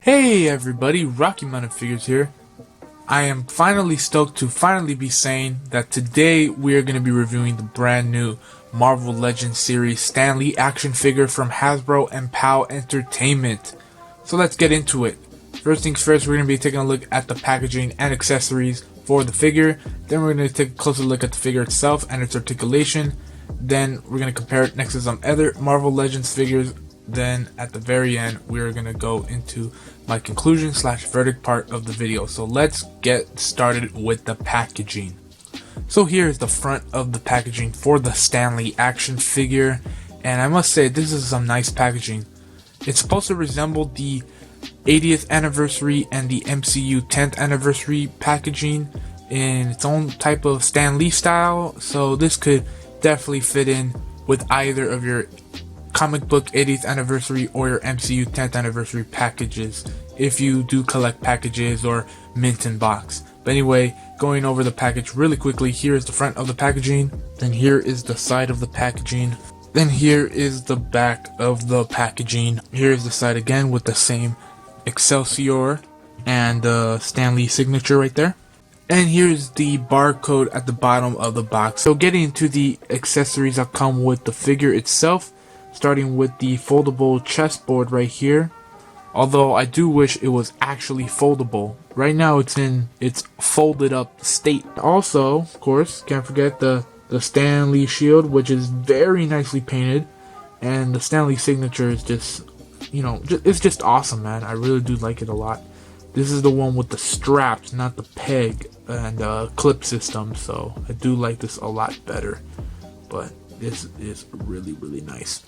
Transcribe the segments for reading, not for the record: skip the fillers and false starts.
Hey everybody, Rocky Mountain Figures here. I am finally stoked to finally be saying that today we are going to be reviewing the brand new Marvel Legends series Stan Lee action figure from Hasbro and POW Entertainment. So let's get into it. First things first, we're going to be taking a look at the packaging and accessories for the figure. Then we're going to take a closer look at the figure itself and its articulation. Then we're going to compare it next to some other Marvel Legends figures. Then at the very end, we're going to go into my conclusion slash verdict part of the video. So let's get started with the packaging. So here is the front of the packaging for the Stan Lee action figure, and I must say this is some nice packaging. It's supposed to resemble the 80th anniversary and the MCU 10th anniversary packaging in its own type of Stan Lee style, so this could definitely fit in with either of your comic book 80th anniversary or your MCU 10th anniversary packages if you do collect packages or mint in box. But anyway, going over the package really quickly, here is the front of the packaging, then here is the side of the packaging, then here is the back of the packaging, here is the side again with the same Excelsior and Stan Lee signature right there. And here's the barcode at the bottom of the box. So getting into the accessories that come with the figure itself, starting with the foldable chessboard right here. Although I do wish it was actually foldable. Right now it's in its folded up state. Also, of course, can't forget the Stan Lee shield, which is very nicely painted. And the Stan Lee signature is just, it's just awesome, man. I really do like it a lot. This is the one with the straps, not the peg and clip system. So I do like this a lot better. But this is really, really nice.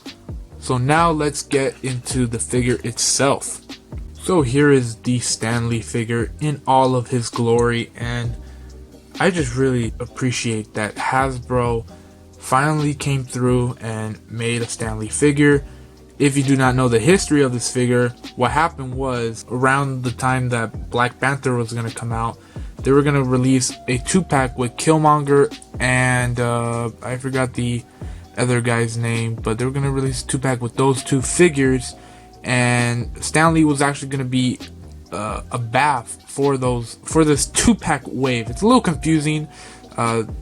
So now let's get into the figure itself. So here is the Stan Lee figure in all of his glory, and I just really appreciate that Hasbro finally came through and made a Stan Lee figure. If you do not know the history of this figure, what happened was around the time that Black Panther was going to come out, they were going to release a 2-pack with Killmonger and I forgot the other guy's name, but they were going to release a 2-pack with those two figures, and Stan Lee was actually going to be a bath for this 2-pack wave. It's a little confusing,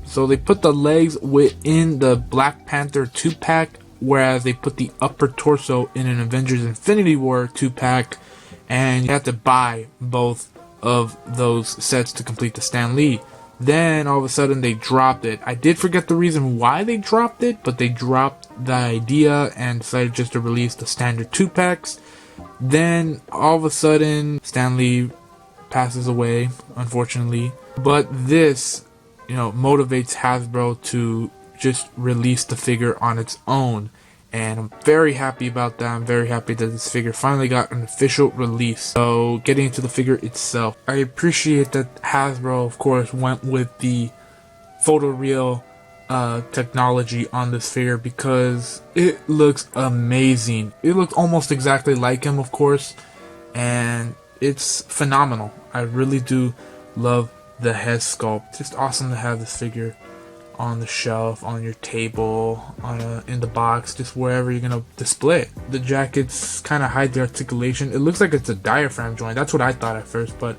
so they put the legs within the Black Panther 2-pack, whereas they put the upper torso in an Avengers Infinity War 2-pack, and you have to buy both of those sets to complete the Stan Lee. Then all of a sudden they dropped it. I did forget the reason why they dropped it, but they dropped the idea and decided just to release the standard 2-packs. Then all of a sudden Stan Lee passes away, unfortunately. But this, motivates Hasbro to just release the figure on its own. And I'm very happy about that. I'm very happy that this figure finally got an official release. So getting into the figure itself, I appreciate that Hasbro, of course, went with the photoreal technology on this figure because it looks amazing. It looks almost exactly like him, of course, and it's phenomenal. I really do love the head sculpt. Just awesome to have this figure on the shelf, on your table, in the box, just wherever you're gonna display it. The jackets kind of hide the articulation. It looks like it's a diaphragm joint. That's what I thought at first, but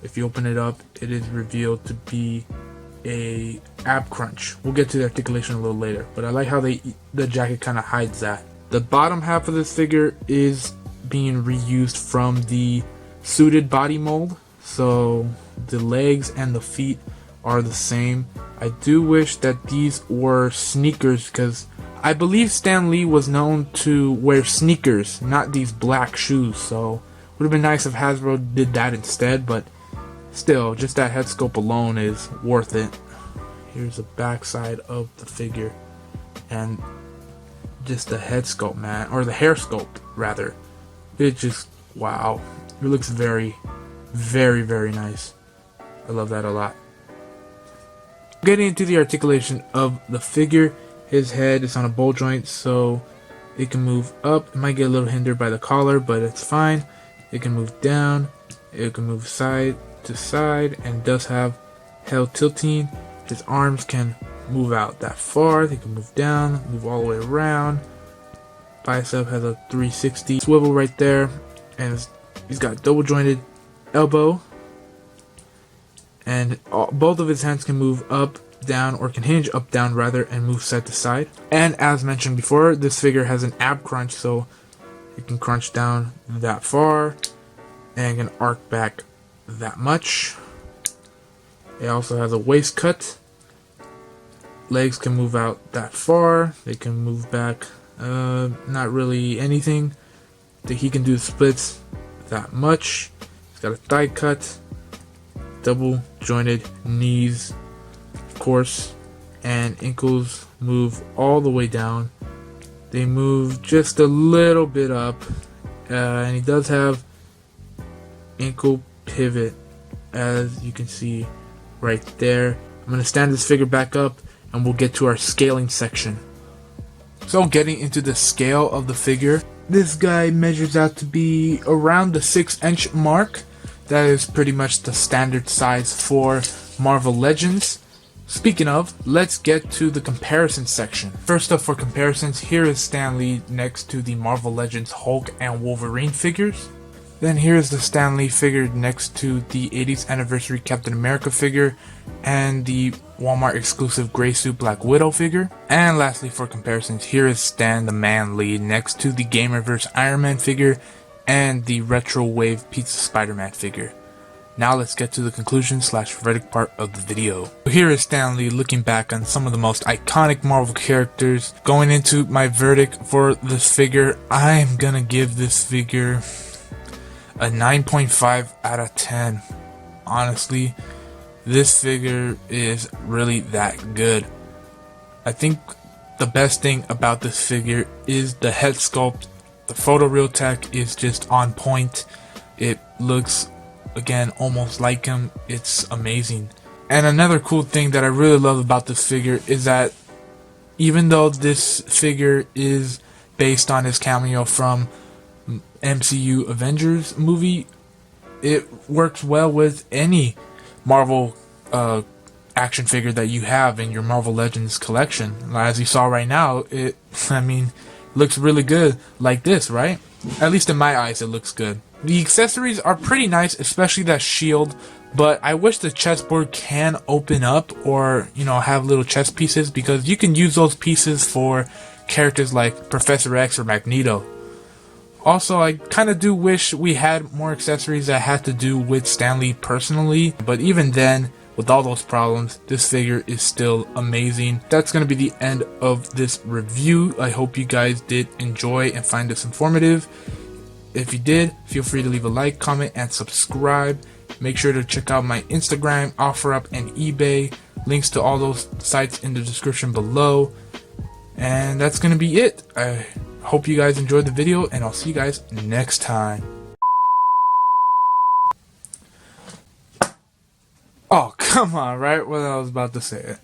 if you open it up, it is revealed to be a ab crunch. We'll get to the articulation a little later, but I like how the jacket kind of hides that. The bottom half of this figure is being reused from the suited body mold, so the legs and the feet are the same. I do wish that these were sneakers because I believe Stan Lee was known to wear sneakers, not these black shoes, so it would have been nice if Hasbro did that instead, but still, just that head sculpt alone is worth it. Here's the back side of the figure, and just the head sculpt, man, or the hair sculpt rather. It just, wow, it looks very, very, very nice. I love that a lot. Getting into the articulation of the figure, his head is on a ball joint, so it can move up. It might get a little hindered by the collar, but it's fine. It can move down, it can move side to side, and does have head tilting. His arms can move out that far, they can move down, move all the way around. Bicep has a 360 swivel right there, and his He's got double jointed elbow, and both of his hands can move up, down, or can hinge up, down rather, and move side to side. And as mentioned before, this figure has an ab crunch, so it can crunch down that far and can arc back that much. It also has a waist cut. Legs can move out that far. They can move back not really anything. He can do splits that much. He's got a thigh cut, double jointed knees, of course, and ankles move all the way down. They move just a little bit up, and he does have ankle pivot, as you can see right there. I'm going to stand this figure back up and we'll get to our scaling section. So getting into the scale of the figure, this guy measures out to be around the 6-inch mark. That is pretty much the standard size for Marvel Legends. Speaking of, let's get to the comparison section. First up for comparisons, here is Stan Lee next to the Marvel Legends Hulk and Wolverine figures. Then here's the Stan Lee figure next to the 80th anniversary Captain America figure and the Walmart exclusive gray suit Black Widow figure. And lastly for comparisons, here is Stan the Man Lee next to the Gamerverse Iron Man figure and the Retro Wave Pizza Spider-Man figure. Now let's get to the conclusion / verdict part of the video. Here is Stan Lee looking back on some of the most iconic Marvel characters. Going into my verdict for this figure, I'm gonna give this figure a 9.5 out of 10. Honestly, this figure is really that good. I think the best thing about this figure is the head sculpt. The photoreal tech is just on point. It looks, again, almost like him. It's amazing. And another cool thing that I really love about this figure is that even though this figure is based on his cameo from MCU Avengers movie, it works well with any Marvel action figure that you have in your Marvel Legends collection. As you saw right now, it looks really good like this, right? At least in my eyes, it looks good. The accessories are pretty nice, especially that shield, but I wish the chessboard can open up or, have little chess pieces, because you can use those pieces for characters like Professor X or Magneto. Also, I kind of do wish we had more accessories that had to do with Stan Lee personally, but even then, with all those problems, this figure is still amazing. That's going to be the end of this review. I hope you guys did enjoy and find this informative. If you did, feel free to leave a like, comment, and subscribe. Make sure to check out my Instagram, OfferUp, and eBay. Links to all those sites in the description below. And that's going to be it. I hope you guys enjoyed the video, and I'll see you guys next time. Oh, come on, right when I was about to say it.